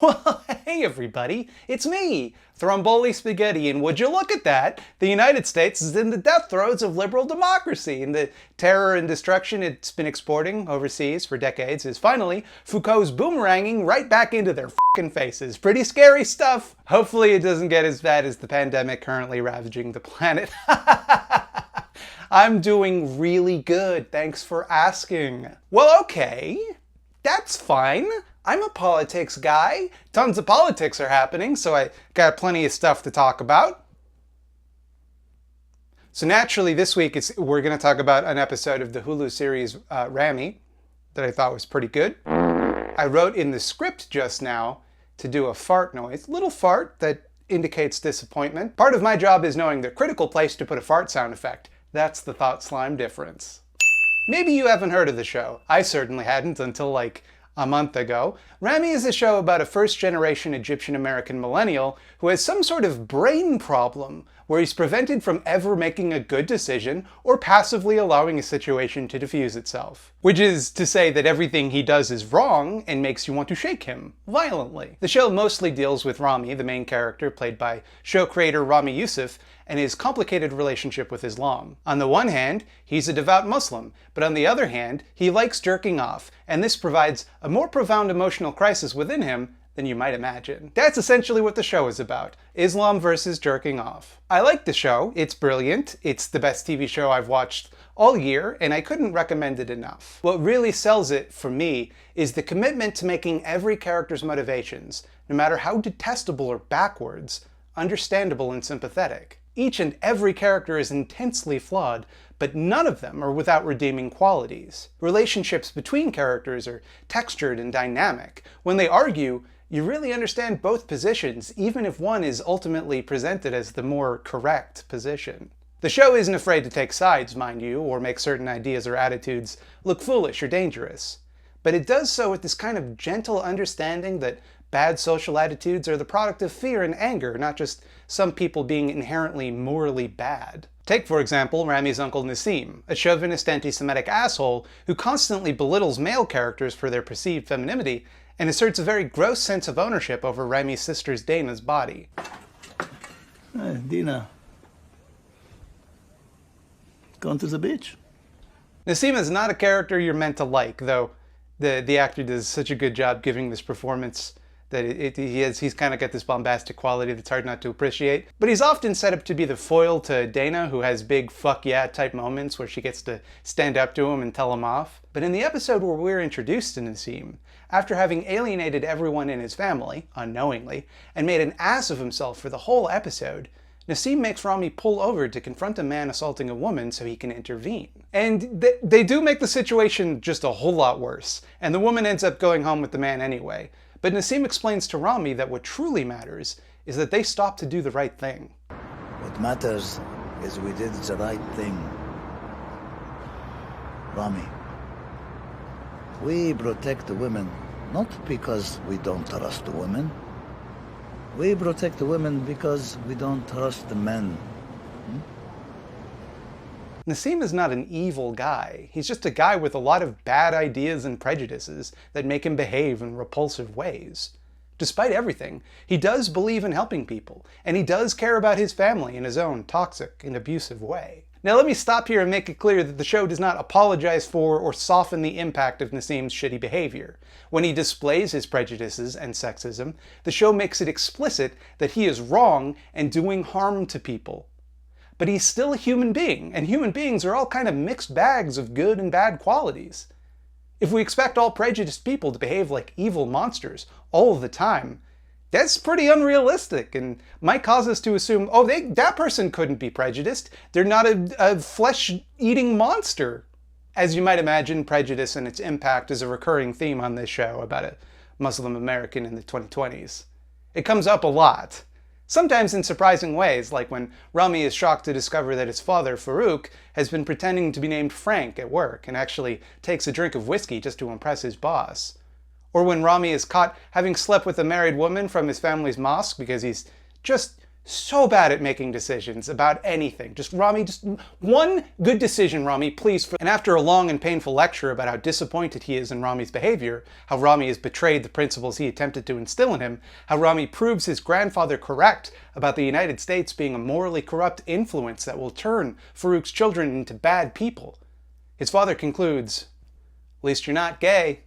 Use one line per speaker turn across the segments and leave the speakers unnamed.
Well, hey everybody, it's me, Thromboli Spaghetti, and would you look at that? The United States is in the death throes of liberal democracy, and the terror and destruction it's been exporting overseas for decades is finally Foucault's boomeranging right back into their f***ing faces. Pretty scary stuff. Hopefully it doesn't get as bad as the pandemic currently ravaging the planet. I'm doing really good, thanks for asking. Well, okay, that's fine. I'm a politics guy. Tons of politics are happening, so I got plenty of stuff to talk about. So naturally, this week we're going to talk about an episode of the Hulu series Ramy that I thought was pretty good. I wrote in the script just now to do a fart noise, little fart that indicates disappointment. Part of my job is knowing the critical place to put a fart sound effect. That's the thought slime difference. Maybe you haven't heard of the show. I certainly hadn't until like a month ago. Ramy is a show about a first-generation Egyptian-American millennial who has some sort of brain problem where he's prevented from ever making a good decision or passively allowing a situation to diffuse itself. Which is to say that everything he does is wrong and makes you want to shake him violently. The show mostly deals with Ramy, the main character played by show creator Ramy Youssef, and his complicated relationship with Islam. On the one hand, he's a devout Muslim, but on the other hand, he likes jerking off, and this provides a more profound emotional crisis within him than you might imagine. That's essentially what the show is about. Islam versus jerking off. I like the show, it's brilliant, it's the best TV show I've watched all year, and I couldn't recommend it enough. What really sells it, for me, is the commitment to making every character's motivations, no matter how detestable or backwards, understandable and sympathetic. Each and every character is intensely flawed, but none of them are without redeeming qualities. Relationships between characters are textured and dynamic. When they argue, you really understand both positions, even if one is ultimately presented as the more correct position. The show isn't afraid to take sides, mind you, or make certain ideas or attitudes look foolish or dangerous. But it does so with this kind of gentle understanding that bad social attitudes are the product of fear and anger, not just some people being inherently morally bad. Take, for example, Ramy's uncle Nassim, a chauvinist anti-Semitic asshole who constantly belittles male characters for their perceived femininity and asserts a very gross sense of ownership over Ramy's sister's Dana's body.
Dina, going to the beach?
Nassim is not a character you're meant to like, though the actor does such a good job giving this performance that he's kind of got this bombastic quality that's hard not to appreciate. But he's often set up to be the foil to Dana, who has big fuck yeah type moments where she gets to stand up to him and tell him off. But in the episode where we're introduced to Nassim, after having alienated everyone in his family, unknowingly, and made an ass of himself for the whole episode, Nassim makes Ramy pull over to confront a man assaulting a woman so he can intervene. And they do make the situation just a whole lot worse, and the woman ends up going home with the man anyway. But Nassim explains to Ramy that what truly matters is that they stopped to do the right thing.
What matters is we did the right thing. Ramy, we protect the women not because we don't trust the women. We protect the women because we don't trust the men.
Nassim is not an evil guy. He's just a guy with a lot of bad ideas and prejudices that make him behave in repulsive ways. Despite everything, he does believe in helping people, and he does care about his family in his own toxic and abusive way. Now let me stop here and make it clear that the show does not apologize for or soften the impact of Nassim's shitty behavior. When he displays his prejudices and sexism, the show makes it explicit that he is wrong and doing harm to people. But he's still a human being, and human beings are all kind of mixed bags of good and bad qualities. If we expect all prejudiced people to behave like evil monsters all of the time, that's pretty unrealistic and might cause us to assume, oh, that person couldn't be prejudiced. They're not a flesh-eating monster. As you might imagine, prejudice and its impact is a recurring theme on this show about a Muslim American in the 2020s. It comes up a lot. Sometimes in surprising ways, like when Ramy is shocked to discover that his father, Farouk, has been pretending to be named Frank at work and actually takes a drink of whiskey just to impress his boss. Or when Ramy is caught having slept with a married woman from his family's mosque because he's just so bad at making decisions about anything. Just Ramy, just one good decision, Ramy, please. And after a long and painful lecture about how disappointed he is in Ramy's behavior, how Ramy has betrayed the principles he attempted to instill in him, how Ramy proves his grandfather correct about the United States being a morally corrupt influence that will turn Farouk's children into bad people, his father concludes, "At least you're not gay."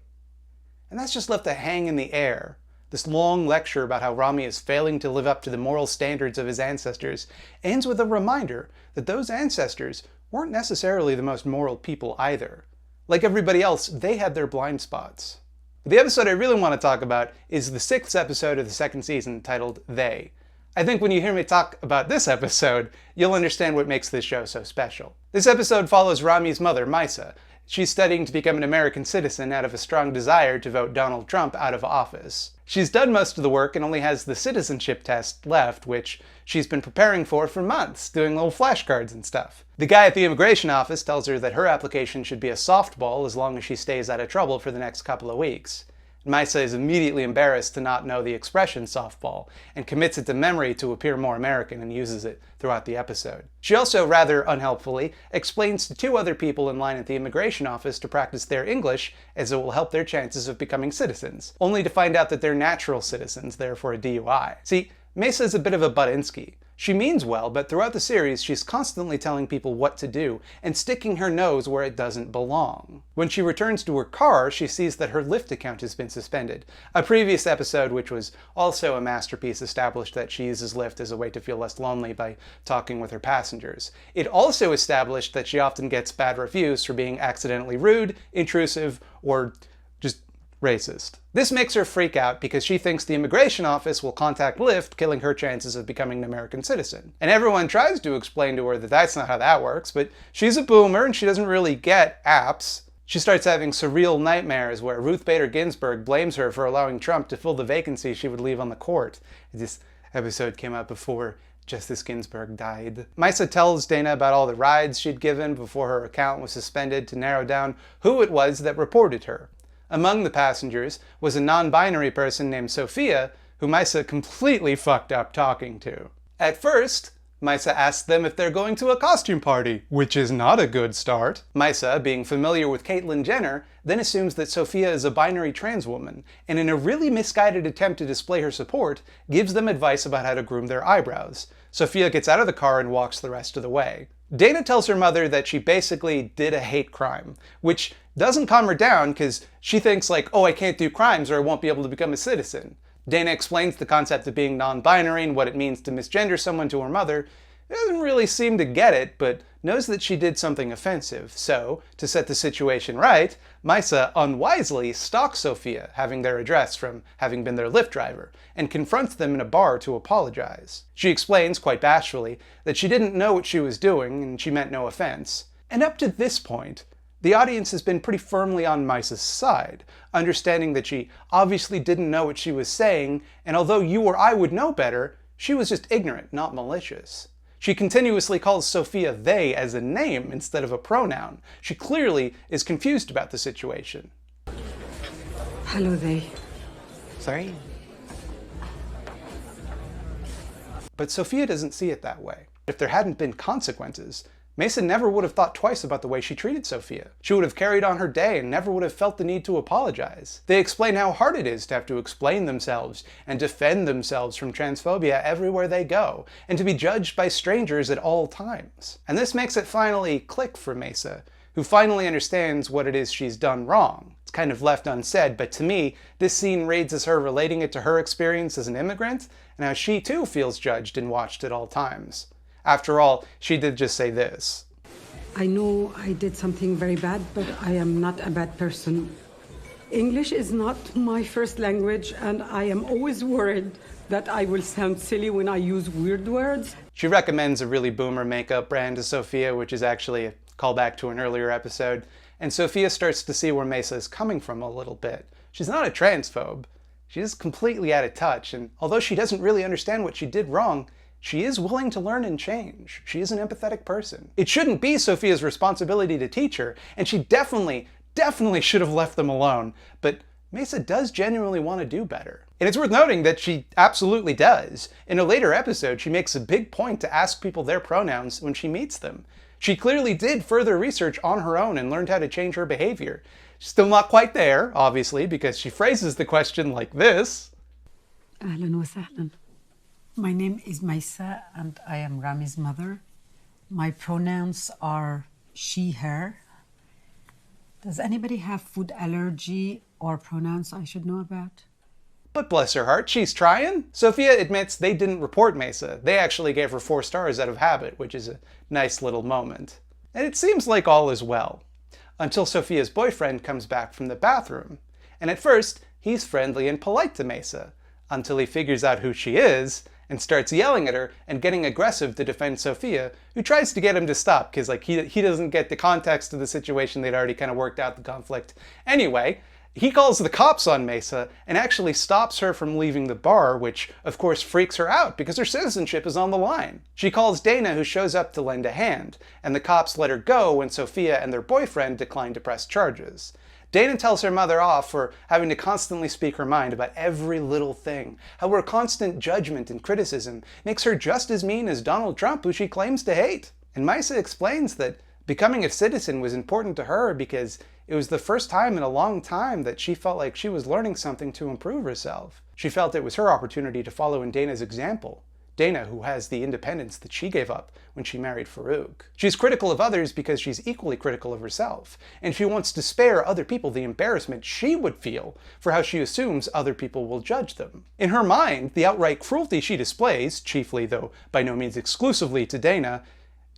And that's just left to hang in the air. This long lecture about how Ramy is failing to live up to the moral standards of his ancestors ends with a reminder that those ancestors weren't necessarily the most moral people either. Like everybody else, they had their blind spots. The episode I really want to talk about is the 6th episode of the 2nd season, titled They. I think when you hear me talk about this episode, you'll understand what makes this show so special. This episode follows Ramy's mother, Maisa. She's studying to become an American citizen out of a strong desire to vote Donald Trump out of office. She's done most of the work and only has the citizenship test left, which she's been preparing for months, doing little flashcards and stuff. The guy at the immigration office tells her that her application should be a softball as long as she stays out of trouble for the next couple of weeks. Maisa is immediately embarrassed to not know the expression softball, and commits it to memory to appear more American and uses it throughout the episode. She also, rather unhelpfully, explains to 2 other people in line at the immigration office to practice their English as it will help their chances of becoming citizens, only to find out that they're natural citizens, therefore a DUI. See, Maisa is a bit of a Buttinsky. She means well, but throughout the series, she's constantly telling people what to do and sticking her nose where it doesn't belong. When she returns to her car, she sees that her Lyft account has been suspended. A previous episode, which was also a masterpiece, established that she uses Lyft as a way to feel less lonely by talking with her passengers. It also established that she often gets bad reviews for being accidentally rude, intrusive, or just racist. This makes her freak out because she thinks the immigration office will contact Lyft, killing her chances of becoming an American citizen. And everyone tries to explain to her that that's not how that works, but she's a boomer and she doesn't really get apps. She starts having surreal nightmares where Ruth Bader Ginsburg blames her for allowing Trump to fill the vacancy she would leave on the court. This episode came out before Justice Ginsburg died. Maisa tells Dana about all the rides she'd given before her account was suspended to narrow down who it was that reported her. Among the passengers was a non-binary person named Sophia, who Maisa completely fucked up talking to. At first, Maisa asks them if they're going to a costume party, which is not a good start. Maisa, being familiar with Caitlyn Jenner, then assumes that Sophia is a binary trans woman, and in a really misguided attempt to display her support, gives them advice about how to groom their eyebrows. Sophia gets out of the car and walks the rest of the way. Dana tells her mother that she basically did a hate crime, which doesn't calm her down because she thinks like, oh, I can't do crimes or I won't be able to become a citizen. Dana explains the concept of being non-binary and what it means to misgender someone to her mother. Doesn't really seem to get it, but knows that she did something offensive. So, to set the situation right, Maisa unwisely stalks Sophia, having their address from having been their Lyft driver, and confronts them in a bar to apologize. She explains, quite bashfully, that she didn't know what she was doing and she meant no offense. And up to this point, the audience has been pretty firmly on Maisa's side, understanding that she obviously didn't know what she was saying, and although you or I would know better, she was just ignorant, not malicious. She continuously calls Sophia they as a name instead of a pronoun. She clearly is confused about the situation.
Hello, they.
Sorry? But Sophia doesn't see it that way. If there hadn't been consequences, Maisa never would have thought twice about the way she treated Sophia. She would have carried on her day and never would have felt the need to apologize. They explain how hard it is to have to explain themselves and defend themselves from transphobia everywhere they go, and to be judged by strangers at all times. And this makes it finally click for Maisa, who finally understands what it is she's done wrong. It's kind of left unsaid, but to me, this scene reads as her relating it to her experience as an immigrant, and how she too feels judged and watched at all times. After all, she did just say this.
I know I did something very bad, but I am not a bad person. English is not my first language, and I am always worried that I will sound silly when I use weird words.
She recommends a really boomer makeup brand to Sophia, which is actually a callback to an earlier episode, and Sophia starts to see where Maisa is coming from a little bit. She's not a transphobe. She's completely out of touch, and although she doesn't really understand what she did wrong, she is willing to learn and change. She is an empathetic person. It shouldn't be Sophia's responsibility to teach her, and she definitely should have left them alone, but Maisa does genuinely want to do better. And it's worth noting that she absolutely does. In a later episode, she makes a big point to ask people their pronouns when she meets them. She clearly did further research on her own and learned how to change her behavior. Still not quite there, obviously, because she phrases the question like this.
Ahlan wa sahlan. My name is Maisa and I am Ramy's mother. My pronouns are she, her. Does anybody have food allergy or pronouns I should know about?
But bless her heart, she's trying. Sophia admits they didn't report Mesa. They actually gave her 4 stars out of habit, which is a nice little moment. And it seems like all is well. Until Sophia's boyfriend comes back from the bathroom. And at first, he's friendly and polite to Mesa, until he figures out who she is and starts yelling at her and getting aggressive to defend Sophia, who tries to get him to stop because he doesn't get the context of the situation. They'd already kind of worked out the conflict. Anyway, he calls the cops on Mesa and actually stops her from leaving the bar, which of course freaks her out because her citizenship is on the line. She calls Dana, who shows up to lend a hand, and the cops let her go when Sophia and their boyfriend decline to press charges. Dana tells her mother off for having to constantly speak her mind about every little thing, how her constant judgment and criticism makes her just as mean as Donald Trump, who she claims to hate. And Maisa explains that becoming a citizen was important to her because it was the first time in a long time that she felt like she was learning something to improve herself. She felt it was her opportunity to follow in Dana's example. Dana, who has the independence that she gave up when she married Farouk. She's critical of others because she's equally critical of herself, and she wants to spare other people the embarrassment she would feel for how she assumes other people will judge them. In her mind, the outright cruelty she displays, chiefly though by no means exclusively to Dana,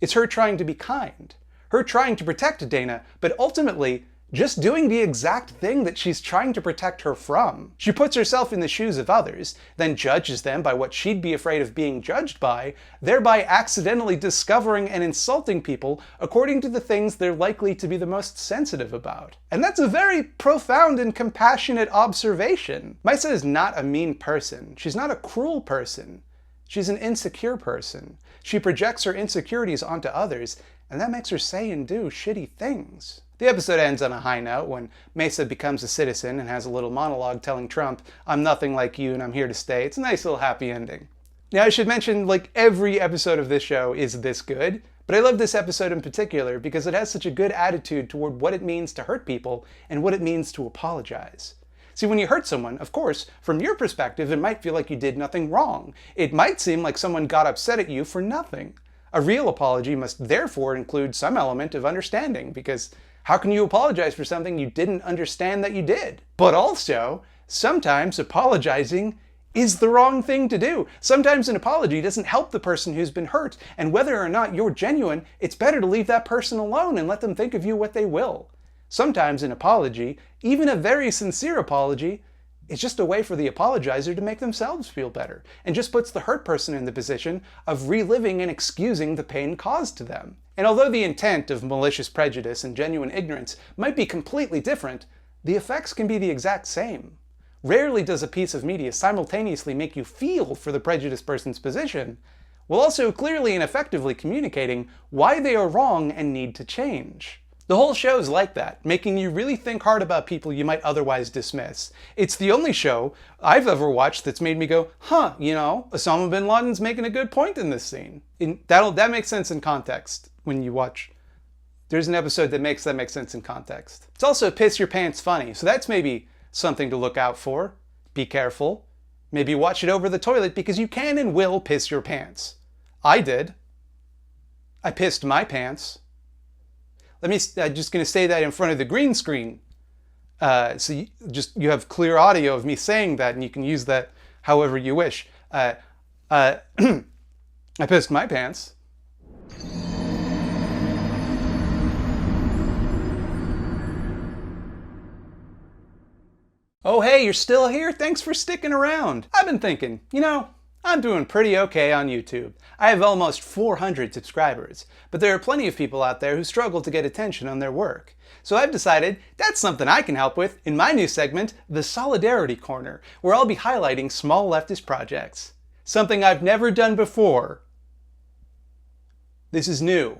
is her trying to be kind. Her trying to protect Dana, but ultimately just doing the exact thing that she's trying to protect her from. She puts herself in the shoes of others, then judges them by what she'd be afraid of being judged by, thereby accidentally discovering and insulting people according to the things they're likely to be the most sensitive about. And that's a very profound and compassionate observation. Maisa is not a mean person. She's not a cruel person. She's an insecure person. She projects her insecurities onto others, and that makes her say and do shitty things. The episode ends on a high note when Mesa becomes a citizen and has a little monologue telling Trump, "I'm nothing like you and I'm here to stay." It's a nice little happy ending. Now I should mention, like, every episode of this show is this good, but I love this episode in particular because it has such a good attitude toward what it means to hurt people and what it means to apologize. See, when you hurt someone, of course, from your perspective, it might feel like you did nothing wrong. It might seem like someone got upset at you for nothing. A real apology must therefore include some element of understanding, because how can you apologize for something you didn't understand that you did? But also, sometimes apologizing is the wrong thing to do. Sometimes an apology doesn't help the person who's been hurt, and whether or not you're genuine, it's better to leave that person alone and let them think of you what they will. Sometimes an apology, even a very sincere apology, is just a way for the apologizer to make themselves feel better, and just puts the hurt person in the position of reliving and excusing the pain caused to them. And although the intent of malicious prejudice and genuine ignorance might be completely different, the effects can be the exact same. Rarely does a piece of media simultaneously make you feel for the prejudiced person's position, while also clearly and effectively communicating why they are wrong and need to change. The whole show is like that, making you really think hard about people you might otherwise dismiss. It's the only show I've ever watched that's made me go, Osama bin Laden's making a good point in this scene. That makes sense in context when you watch. There's an episode that makes sense in context. It's also piss your pants funny, so that's maybe something to look out for. Be careful. Maybe watch it over the toilet because you can and will piss your pants. I did. I pissed my pants. I'm just going to say that in front of the green screen. So you have clear audio of me saying that, and you can use that however you wish. I pissed my pants. Oh hey, you're still here? Thanks for sticking around. I've been thinking, I'm doing pretty okay on YouTube. I have almost 400 subscribers, but there are plenty of people out there who struggle to get attention on their work. So I've decided that's something I can help with in my new segment, The Solidarity Corner, where I'll be highlighting small leftist projects. Something I've never done before. This is new.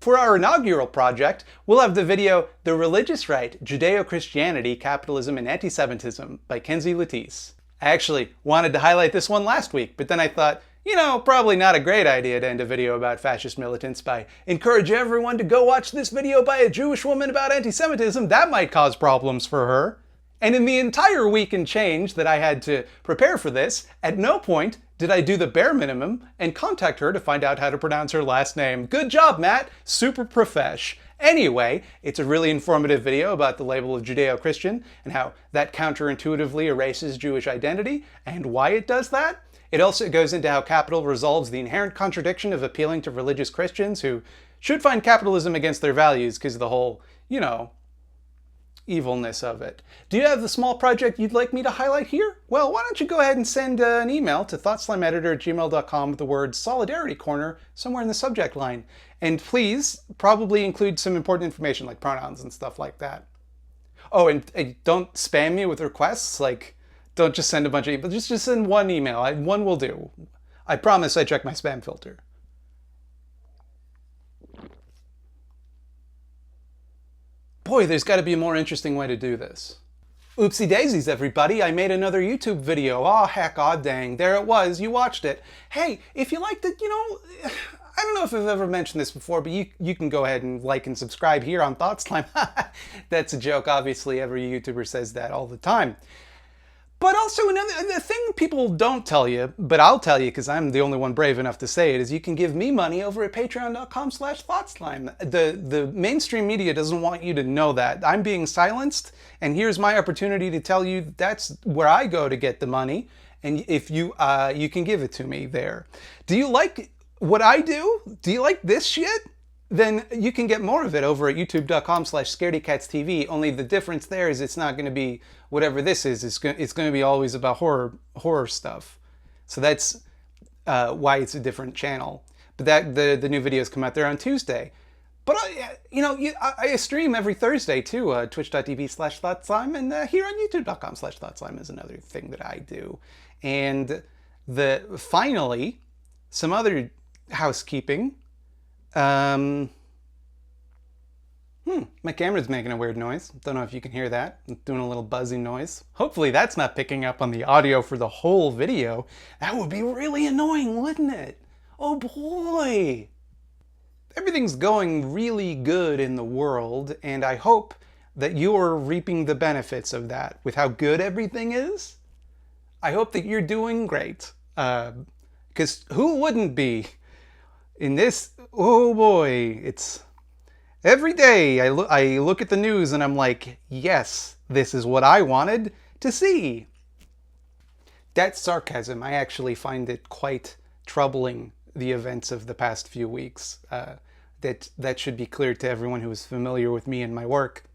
For our inaugural project, we'll have the video The Religious Right, Judeo-Christianity, Capitalism, and Anti-Semitism by Kenzie Lutece. I actually wanted to highlight this one last week, but then I thought, you know, probably not a great idea to end a video about fascist militants by encourage everyone to go watch this video by a Jewish woman about anti-Semitism. That might cause problems for her. And in the entire week and change that I had to prepare for this, at no point did I do the bare minimum and contact her to find out how to pronounce her last name. Good job, Matt. Super profesh. Anyway, it's a really informative video about the label of Judeo-Christian and how that counterintuitively erases Jewish identity and why it does that. It also goes into how capital resolves the inherent contradiction of appealing to religious Christians who should find capitalism against their values because of the whole, you know, evilness of it. Do you have the small project you'd like me to highlight here? Well, why don't you go ahead and send an email to thoughtslameditor@gmail.com with the word Solidarity Corner somewhere in the subject line. And please probably include some important information like pronouns and stuff like that. Oh, and don't spam me with requests. Like, don't just send a bunch of emails. Just send one email. One will do. I promise I check my spam filter. Boy, there's got to be a more interesting way to do this. Oopsie daisies, everybody. I made another YouTube video. Oh, heck, aw dang. There it was. You watched it. Hey, if you liked it, you know, I don't know if I've ever mentioned this before, but you can go ahead and like and subscribe here on Thought Slime. That's a joke. Obviously, every YouTuber says that all the time. But also, the thing people don't tell you, but I'll tell you because I'm the only one brave enough to say it, is you can give me money over at patreon.com/thoughtslime. The mainstream media doesn't want you to know that. I'm being silenced, and here's my opportunity to tell you that's where I go to get the money, and if you can give it to me there. Do you like what I do? Do you like this shit? Then you can get more of it over at youtube.com/scaredycatstv. Only the difference there is it's not going to be whatever this is. It's going to be always about horror stuff. So that's why it's a different channel. But the new videos come out there on Tuesday. But I stream every Thursday too. Twitch.tv/thoughtslime, and here on youtube.com/thoughtslime is another thing that I do. And finally, some other housekeeping. My camera's making a weird noise. Don't know if you can hear that. I'm doing a little buzzing noise. Hopefully that's not picking up on the audio for the whole video. That would be really annoying, wouldn't it? Oh boy! Everything's going really good in the world, and I hope that you're reaping the benefits of that with how good everything is. I hope that you're doing great. Because who wouldn't be? In this, oh boy, it's every day I look at the news and I'm like, yes, this is what I wanted to see. That's sarcasm. I actually find it quite troubling, the events of the past few weeks. That should be clear to everyone who is familiar with me and my work.